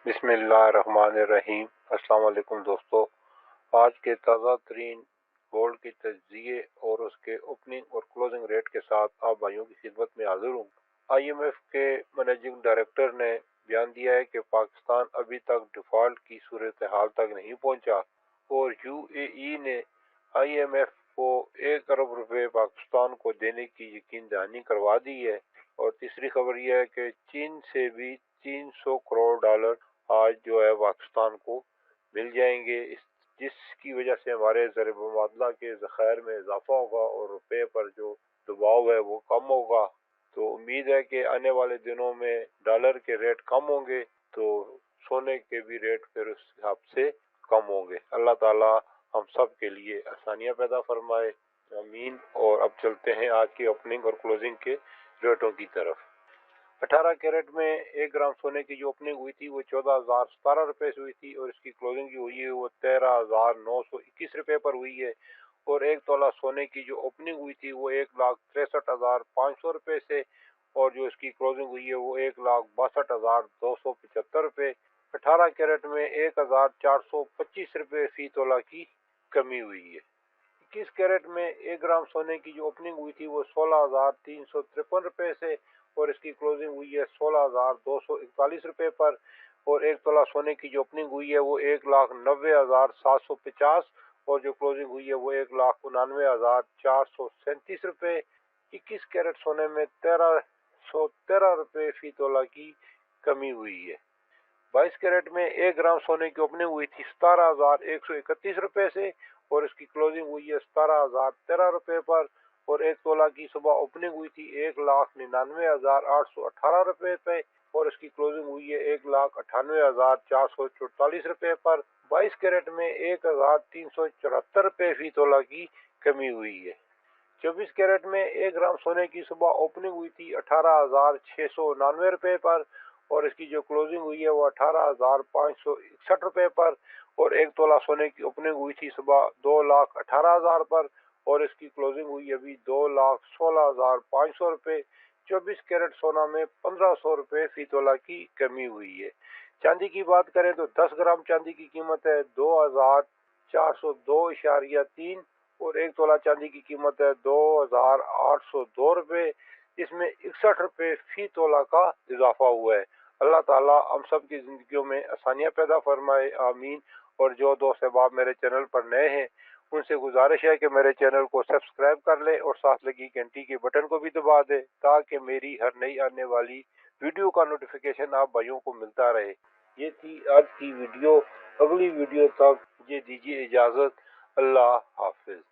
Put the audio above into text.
बिस्मिल्लाहिर्रहमानिर्रहीम। अस्सलाम वालेकुम दोस्तों, आज के ताज़ा तरीन गोल्ड की तजज़िये और उसके ओपनिंग और क्लोजिंग रेट के साथ आप भाइयों की खिदमत में हाजिर हूँ। IMF के मैनेजिंग डायरेक्टर ने बयान दिया है कि पाकिस्तान अभी तक डिफॉल्ट की सूरत हाल तक नहीं पहुंचा और UAE ने IMF को 1 अरब रुपए पाकिस्तान को देने की यकीन दहानी करवा दी है। और तीसरी खबर यह है कि चीन से भी 300 करोड़ डॉलर आज जो है पाकिस्तान को मिल जाएंगे, जिसकी वजह से हमारे ज़र मुबादला के ज़खायर में इजाफा होगा और रुपए पर जो दबाव है वो कम होगा। तो उम्मीद है कि आने वाले दिनों में डॉलर के रेट कम होंगे तो सोने के भी रेट फिर उस हिसाब से कम होंगे। अल्लाह ताला हम सब के लिए आसानियां पैदा फरमाए, आमीन। और अब चलते हैं आज की ओपनिंग और क्लोजिंग के रेटों की तरफ। 18 कैरेट में 1 ग्राम सोने की जो ओपनिंग हुई थी वो 14,017 रुपए से हुई थी और इसकी क्लोजिंग जो हुई है वो 13,921 रुपए पर हुई है। और 1 तोला सोने की जो ओपनिंग हुई थी वो 1,63,500 रुपए से और जो इसकी क्लोजिंग हुई है वो 1,62,275 रुपए। 18 कैरेट में 1,425 रुपए फी तोला की कमी हुई है। 21 कैरेट में 1 ग्राम सोने की जो ओपनिंग हुई थी वो 16,353 रुपए से और इसकी क्लोजिंग हुई है 16,241 रुपए पर। और 1 तोला सोने की जो ओपनिंग हुई है वो 1,90,750 और जो क्लोजिंग हुई है वो 1,99,437 रुपए। 21 कैरेट सोने में 1,313 रुपए फी तोला की कमी हुई है। 22 कैरेट में 1 ग्राम सोने की ओपनिंग हुई थी 17,131 रुपए से और इसकी क्लोजिंग हुई है 17,013 रुपए पर। और 1 तोला की सुबह ओपनिंग हुई थी 1,99,818 रुपए पे और इसकी क्लोजिंग हुई है 1,98,444 रुपए पर। 22 कैरेट में 1,374 रुपए फी तोला की कमी हुई है। 24 कैरेट में 1 ग्राम सोने की सुबह ओपनिंग हुई थी 18,699 रुपए पर और इसकी जो क्लोजिंग हुई है वो 18,561 रुपए पर। और 1 तोला सोने की ओपनिंग हुई थी सुबह 2,18,000 पर और इसकी क्लोजिंग हुई अभी 2,16,500 रुपए। 24 कैरेट सोना में 1,500 रुपए फी तोला की कमी हुई है। चांदी की बात करें तो 10 ग्राम चांदी की कीमत है 2,402.3 और 1 तोला चांदी की कीमत है 2,802 रुपए। इसमें 61 रुपए फी तोला का इजाफा हुआ है। अल्लाह ताला हम सब की जिंदगियों में आसानियां पैदा फरमाए, आमीन। और जो दोस्त अहबाब मेरे चैनल पर नए हैं उनसे गुजारिश है कि मेरे चैनल को सब्सक्राइब कर ले और साथ लगी घंटी के बटन को भी दबा दे ताकि मेरी हर नई आने वाली वीडियो का नोटिफिकेशन आप भाइयों को मिलता रहे। ये थी आज की वीडियो। अगली वीडियो तक मुझे दीजिए इजाजत। अल्लाह हाफिज।